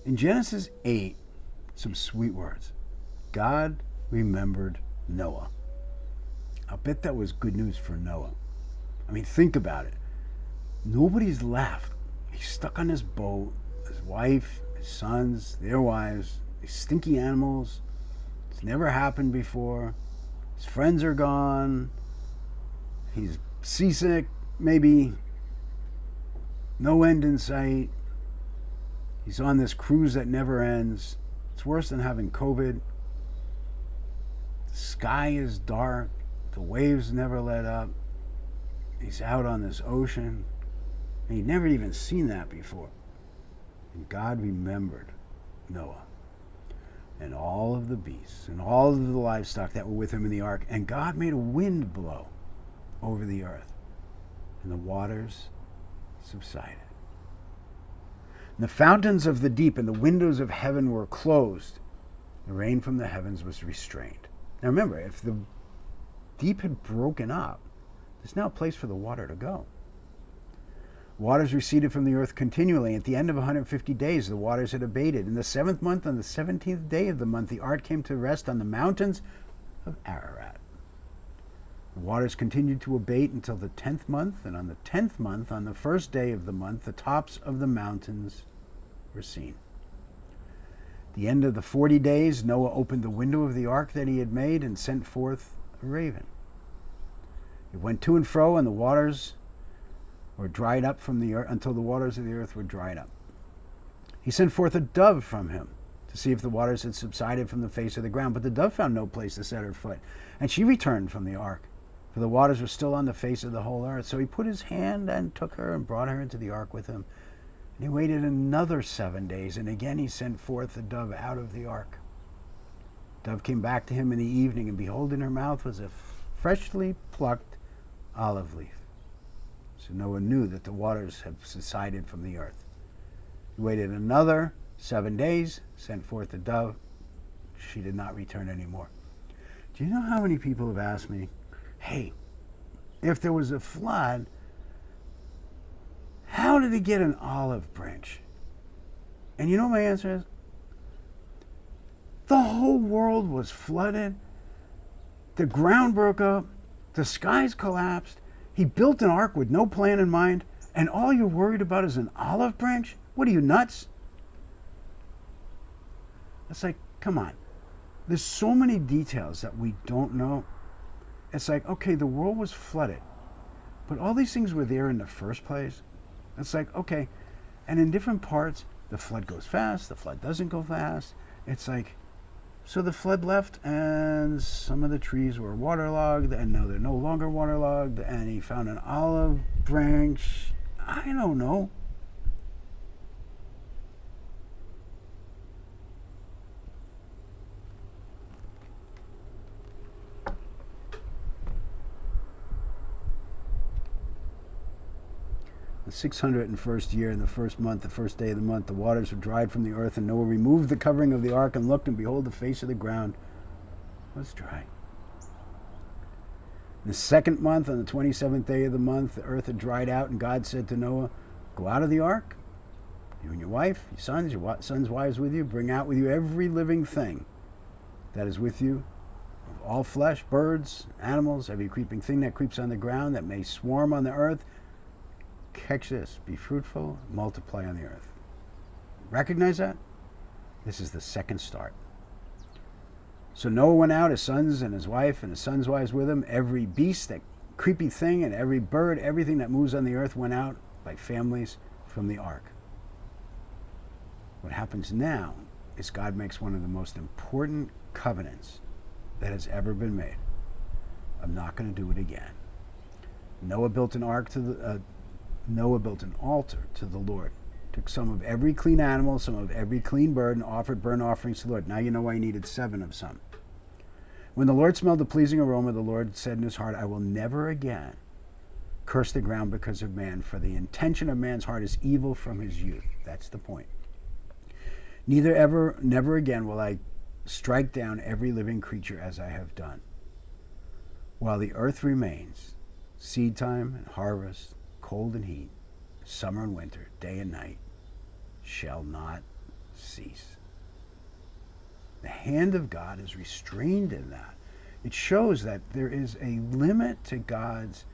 In Genesis 8, some sweet words. God remembered Noah. I bet that was good news for Noah. I mean, think about it. Nobody's left. He's stuck on this boat. His wife, his sons, their wives, these stinky animals. It's never happened before. His friends are gone. He's seasick, maybe. No end in sight. He's on this cruise that never ends. It's worse than having COVID. The sky is dark. The waves never let up. He's out on this ocean. And he'd never even seen that before. And God remembered Noah and all of the beasts and all of the livestock that were with him in the ark. And God made a wind blow over the earth, and the waters subsided. And the fountains of the deep and the windows of heaven were closed. The rain from the heavens was restrained. Now remember, if the deep had broken up, there's now a place for the water to go. Waters receded from the earth continually. At the end of 150 days, the waters had abated. In the 7th month, on the 17th day of the month, the ark came to rest on the mountains of Ararat. The waters continued to abate until the 10th month, and on the 10th month, on the first day of the month, the tops of the mountains were seen. At the end of the 40 days, Noah opened the window of the ark that he had made and sent forth a raven. It went to and fro, and the waters were dried up from the earth until the waters of the earth were dried up. He sent forth a dove from him to see if the waters had subsided from the face of the ground, but the dove found no place to set her foot, and she returned from the ark, for the waters were still on the face of the whole earth. So he put his hand and took her and brought her into the ark with him. And he waited another 7 days, and again he sent forth the dove out of the ark. The dove came back to him in the evening, and behold, in her mouth was a freshly plucked olive leaf. So Noah knew that the waters had subsided from the earth. He waited another 7 days, sent forth the dove. She did not return anymore. Do you know how many people have asked me, hey, if there was a flood, how did it get an olive branch? And you know what my answer is? The whole world was flooded. The ground broke up. The skies collapsed. He built an ark with no plan in mind, and all you're worried about is an olive branch? What are you, nuts? It's like, come on. There's so many details that we don't know. It's like, okay, the world was flooded, but all these things were there in the first place. It's like, okay, and in different parts, the flood goes fast, the flood doesn't go fast. It's like, so the flood left, and some of the trees were waterlogged, and now they're no longer waterlogged, and he found an olive branch. I don't know. The 601st year, in the first month, the first day of the month, the waters were dried from the earth, and Noah removed the covering of the ark and looked, and behold, the face of the ground was dry. In the 2nd month, on the 27th day of the month, the earth had dried out, and God said to Noah, go out of the ark, you and your wife, your sons' wives with you, bring out with you every living thing that is with you, of all flesh, birds, animals, every creeping thing that creeps on the ground, that may swarm on the earth. Catch this, be fruitful, multiply on the earth. Recognize that? This is the second start. So Noah went out, his sons and his wife and his sons' wives with him. Every beast, that creepy thing, and every bird, everything that moves on the earth went out by families from the ark. What happens now is God makes one of the most important covenants that has ever been made. I'm not going to do it again. Noah built an altar to the Lord, took some of every clean animal, some of every clean bird, and offered burnt offerings to the Lord. Now you know why he needed 7 of some. When the Lord smelled the pleasing aroma, the Lord said in his heart, I will never again curse the ground because of man, for the intention of man's heart is evil from his youth. That's the point. Never again will I strike down every living creature as I have done. While the earth remains, seed time and harvest, cold and heat, summer and winter, day and night, shall not cease. The hand of God is restrained in that. It shows that there is a limit to God's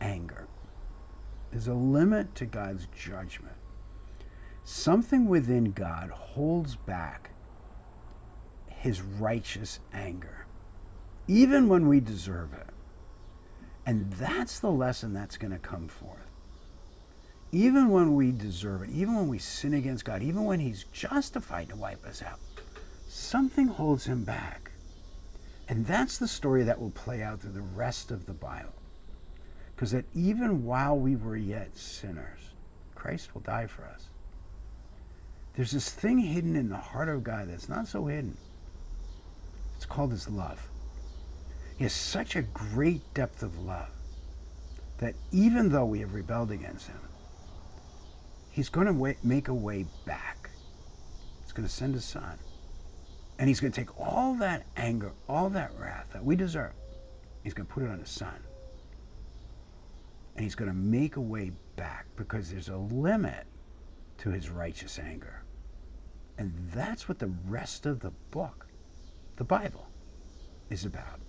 anger. There's a limit to God's judgment. Something within God holds back his righteous anger, even when we deserve it. And that's the lesson that's going to come forth. Even when we deserve it, even when we sin against God, even when he's justified to wipe us out, something holds him back. And that's the story that will play out through the rest of the Bible. Because that even while we were yet sinners, Christ will die for us. There's this thing hidden in the heart of God that's not so hidden. It's called his love. He has such a great depth of love that even though we have rebelled against him, he's going to make a way back. He's going to send his son. And he's going to take all that anger, all that wrath that we deserve, he's going to put it on his son. And he's going to make a way back because there's a limit to his righteous anger. And that's what the rest of the book, the Bible, is about.